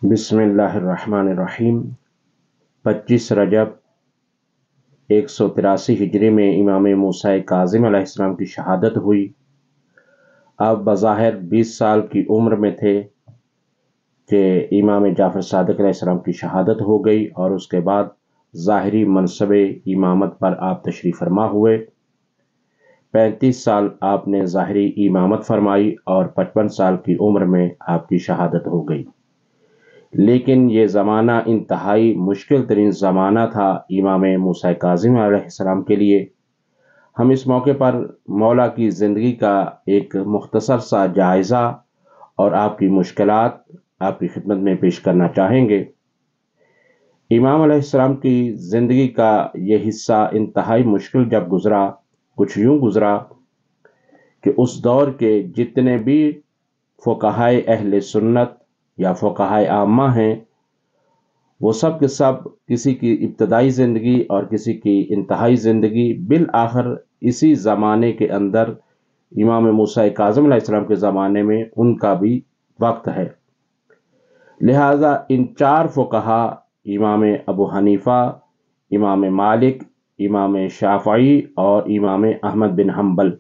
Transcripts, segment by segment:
बिस्मिल्लाहिर्रहमानिर्रहीम। 25 रजब 183 हिजरी में इमाम मूसा काज़िम अलैहिस्सलाम की शहादत हुई। अब बज़ाहिर 20 साल की उम्र में थे कि इमाम जाफ़र सादिक अलैहिस्सलाम की शहादत हो गई और उसके बाद ज़ाहिरी मनसबे इमामत पर आप तशरीफ़ फरमा हुए। 35 साल आपने ज़ाहिरी इमामत फरमाई और 55 साल की उम्र में आपकी शहादत हो गई। लेकिन ये ज़माना इंतहाई मुश्किल तरीन ज़माना था इमाम मूसा काज़िम अलैहिस्सलाम के लिए। हम इस मौके पर मौला की ज़िंदगी का एक मुख्तसर सा जायज़ा और आपकी मुश्किलात आपकी खिदमत में पेश करना चाहेंगे। इमाम अलैहिस्सलाम की ज़िंदगी का ये हिस्सा इंतहाई मुश्किल जब गुज़रा, कुछ यूँ गुज़रा कि उस दौर के जितने भी फ़ुक़हाए अहले सुन्नत या फ़ुक़हाए आम्मा हैं, वो सब के सब किसी की इब्तदाई ज़िंदगी और किसी की इंतहाई ज़िंदगी बिल आखिर इसी ज़माने के अंदर इमाम मूसा काज़िम अलैहिस्सलाम के ज़माने में उनका भी वक्त है। लिहाजा इन चार फ़ुक़हा इमाम अबू हनीफ़ा, इमाम मालिक, इमाम शाफ़ई और इमाम अहमद बिन हम्बल,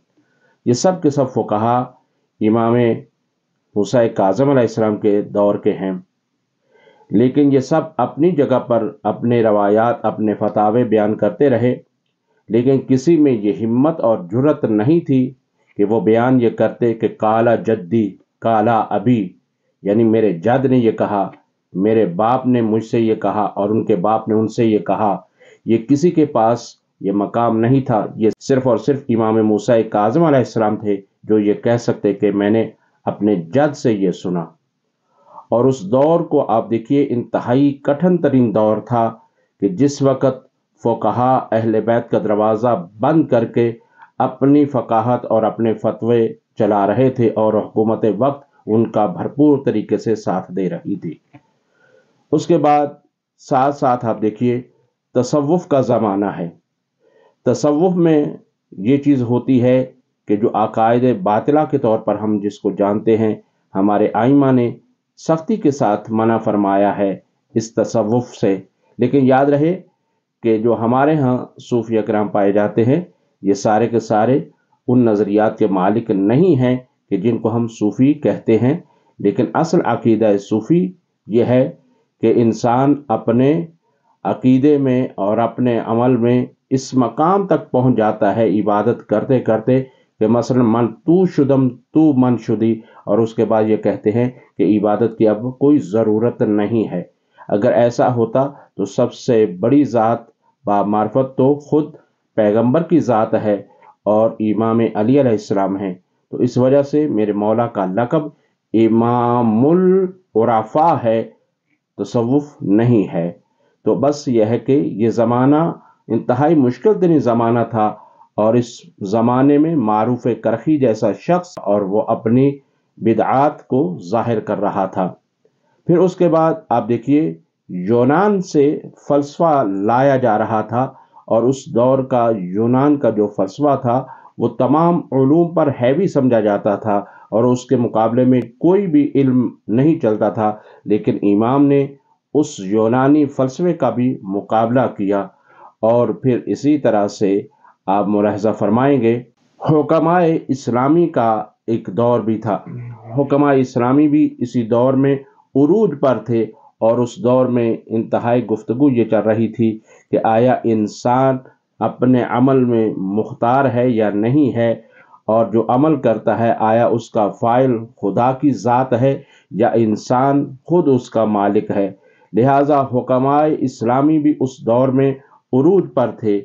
ये सब के सब फ़ुक़हा इमाम मूसा काज़िम अलैहिस्सलाम के दौर के हैं। लेकिन ये सब अपनी जगह पर अपने रवायात, अपने फतावे बयान करते रहे, लेकिन किसी में ये हिम्मत और जुर्रत नहीं थी कि वो बयान ये करते कि काला जद्दी काला अबी, यानी मेरे जद ने ये कहा, मेरे बाप ने मुझसे ये कहा और उनके बाप ने उनसे ये कहा। ये किसी के पास ये मकाम नहीं था। ये सिर्फ और सिर्फ इमाम मूसा काज़िम अलैहिस्सलाम थे जो ये कह सकते कि मैंने अपने जद से ये सुना। और उस दौर को आप देखिए, इंतहाई कठिन तरीन दौर था कि जिस वक़्त फ़ुक़हा अहले बैत का दरवाज़ा बंद करके अपनी फ़क़ाहत और अपने फ़तवे चला रहे थे और हुकूमत वक्त उनका भरपूर तरीके से साथ दे रही थी। उसके बाद साथ साथ आप देखिए तसव्वुफ़ का ज़माना है। तसव्वुफ़ में ये चीज़ होती है कि जो अक़ाइद बातिला के तौर पर हम जिसको जानते हैं, हमारे आइमा ने सख्ती के साथ मना फरमाया है इस तसव्वुफ़ से। लेकिन याद रहे कि जो हमारे यहाँ सूफ़ी किराम पाए जाते हैं, ये सारे के सारे उन नज़रियात के मालिक नहीं हैं कि जिनको हम सूफ़ी कहते हैं। लेकिन असल अक़ीदा सूफ़ी ये है कि इंसान अपने अक़ीदे में और अपने अमल में इस मकाम तक पहुँच जाता है इबादत करते करते कि मसलन मन तू शुदम तू मन शुदी, और उसके बाद ये कहते हैं कि इबादत की अब कोई ज़रूरत नहीं है। अगर ऐसा होता तो सबसे बड़ी ज़ात बामार्फत तो ख़ुद पैगंबर की ज़ात है और इमाम अली अलैहिस्सलाम हैं। तो इस वजह से मेरे मौला का लक़ब इमामुल उराफ़ा है, तसव्वुफ़ नहीं है। तो बस यह है कि ये ज़माना इंतहाई मुश्किल तरीन ज़माना था और इस ज़माने में मारूफ़ करख़ी जैसा शख्स और वो अपनी बिदआत को ज़ाहिर कर रहा था। फिर उसके बाद आप देखिए यूनान से फ़लसफ़ा लाया जा रहा था और उस दौर का यूनान का जो फ़लसफ़ा था वो तमाम उलूम पर हैवी समझा जाता था और उसके मुकाबले में कोई भी इल्म नहीं चलता था। लेकिन इमाम ने उस यूनानी फ़लसफ़े का भी मुकाबला किया और फिर इसी तरह से आप मुलाहिज़ा फरमाएंगे हुक्माए इस्लामी का एक दौर भी था। हुक्माए इस्लामी भी इसी दौर में उरूज पर थे और उस दौर में इंतहाई गुफ्तगू ये चल रही थी कि आया इंसान अपने अमल में मुख्तार है या नहीं है, और जो अमल करता है आया उसका फ़ाइल खुदा की ज़ात है या इंसान खुद उसका मालिक है। लिहाजा हुक्माए इस्लामी भी उस दौर में उरूज पर थे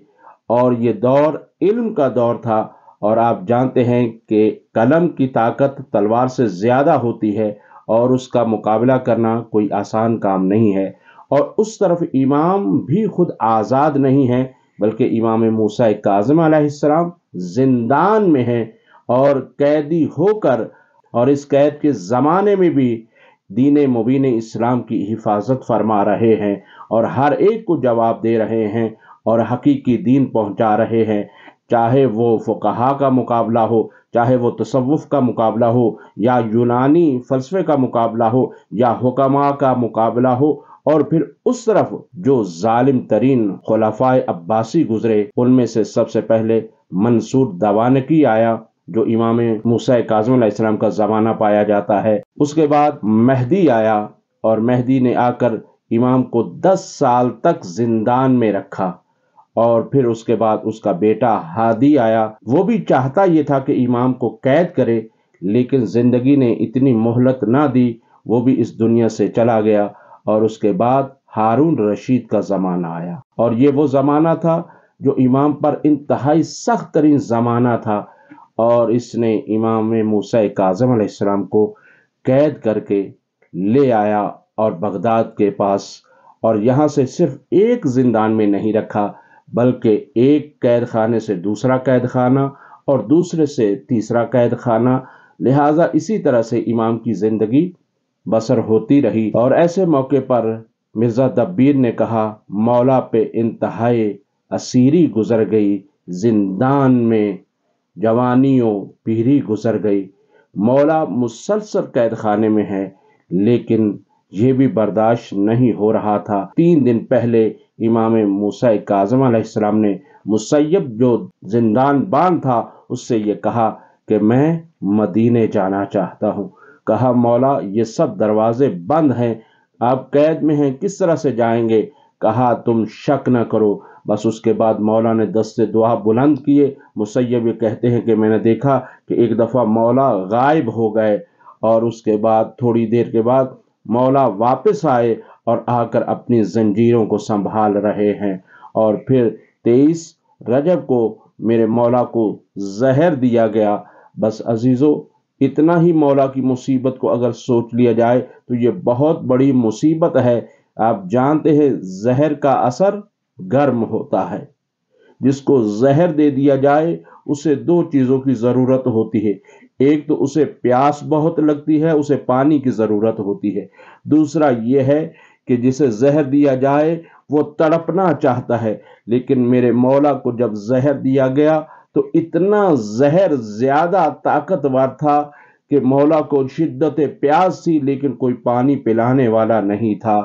और ये दौर इल्म का दौर था। और आप जानते हैं कि कलम की ताकत तलवार से ज़्यादा होती है और उसका मुकाबला करना कोई आसान काम नहीं है। और उस तरफ इमाम भी खुद आज़ाद नहीं है, बल्कि इमाम मूसा काज़िम अलैहिस्सलाम ज़िंदान में हैं और कैदी होकर, और इस कैद के ज़माने में भी दीन मुबीन इस्लाम की हिफाजत फरमा रहे हैं और हर एक को जवाब दे रहे हैं और हकीकी दीन पहुंचा रहे हैं। چاہے وہ فقہا کا مقابلہ ہو، چاہے وہ تصوف کا مقابلہ ہو، یا یونانی فلسفے کا مقابلہ ہو، یا حکماء کا مقابلہ ہو، اور پھر اس طرف جو ظالم ترین خلفائے عباسی گزرے ان میں سے سب سے پہلے منصور دوانکی آیا جو امام موسیٰ کاظم علیہ السلام کا زمانہ پایا جاتا ہے۔ اس کے بعد مہدی آیا، اور مہدی نے آ کر امام کو 10 سال تک زندان میں رکھا، اور پھر اس کے بعد اس کا بیٹا ہادی آیا۔ وہ بھی چاہتا یہ تھا کہ امام کو قید کرے، لیکن زندگی نے اتنی مہلت نہ دی، وہ بھی اس دنیا سے چلا گیا۔ اور اس کے بعد ہارون رشید کا زمانہ آیا، اور یہ وہ زمانہ تھا جو امام پر انتہائی سخت ترین زمانہ تھا، اور اس نے امام موسیٰ کاظم علیہ السلام کو قید کر کے لے آیا اور بغداد کے پاس، اور یہاں سے صرف ایک زندان میں نہیں رکھا بلکہ ایک قید خانے سے دوسرا قید خانہ اور دوسرے سے تیسرا قید خانہ، لہٰذا اسی طرح سے امام کی زندگی بسر ہوتی رہی۔ اور ایسے موقع پر مرزا دبیر نے کہا، مولا پہ انتہائی اسیری گزر گئی، زندان میں جوانیوں پیری گزر گئی۔ مولا مسلسل قید خانے میں ہے، لیکن یہ بھی برداشت نہیں ہو رہا تھا۔ 3 دن پہلے امام موسیٰ کاظم علیہ السلام نے مسیب جو زندان بان تھا اس سے یہ کہا کہ میں مدینے جانا چاہتا ہوں۔ کہا، مولا یہ سب دروازے بند ہیں، آپ قید میں ہیں، کس طرح سے جائیں گے؟ کہا، تم شک نہ کرو۔ بس اس کے بعد مولا نے دست دعا بلند کیے۔ مسیب یہ کہتے ہیں کہ میں نے دیکھا کہ ایک دفعہ مولا غائب ہو گئے، اور اس کے بعد تھوڑی دیر کے بعد مولا واپس آئے اور آ کر اپنی زنجیروں کو سنبھال رہے ہیں، اور پھر 23 رجب کو میرے مولا کو زہر دیا گیا۔ بس عزیزو، اتنا ہی مولا کی مصیبت کو اگر سوچ لیا جائے تو یہ بہت بڑی مصیبت ہے۔ آپ جانتے ہیں زہر کا اثر گرم ہوتا ہے، جس کو زہر دے دیا جائے اسے 2 چیزوں کی ضرورت ہوتی ہے، ایک تو اسے پیاس بہت لگتی ہے، اسے پانی کی ضرورت ہوتی ہے، دوسرا یہ ہے کہ جسے زہر دیا جائے وہ تڑپنا چاہتا ہے۔ لیکن میرے مولا کو جب زہر دیا گیا تو اتنا زہر زیادہ طاقتور تھا کہ مولا کو شدت پیاس تھی لیکن کوئی پانی پلانے والا نہیں تھا۔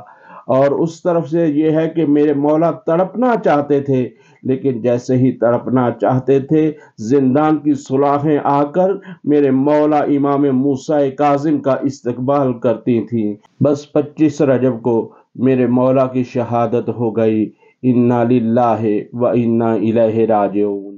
اور اس طرف سے یہ ہے کہ میرے مولا تڑپنا چاہتے تھے، لیکن جیسے ہی تڑپنا چاہتے تھے زندان کی سلاخیں آ کر میرے مولا امام موسیٰ کاظم کا استقبال کرتی تھیں۔ بس 25 رجب کو میرے مولا کی شہادت ہو گئی۔ انا للہ و انا الیہ راجعون۔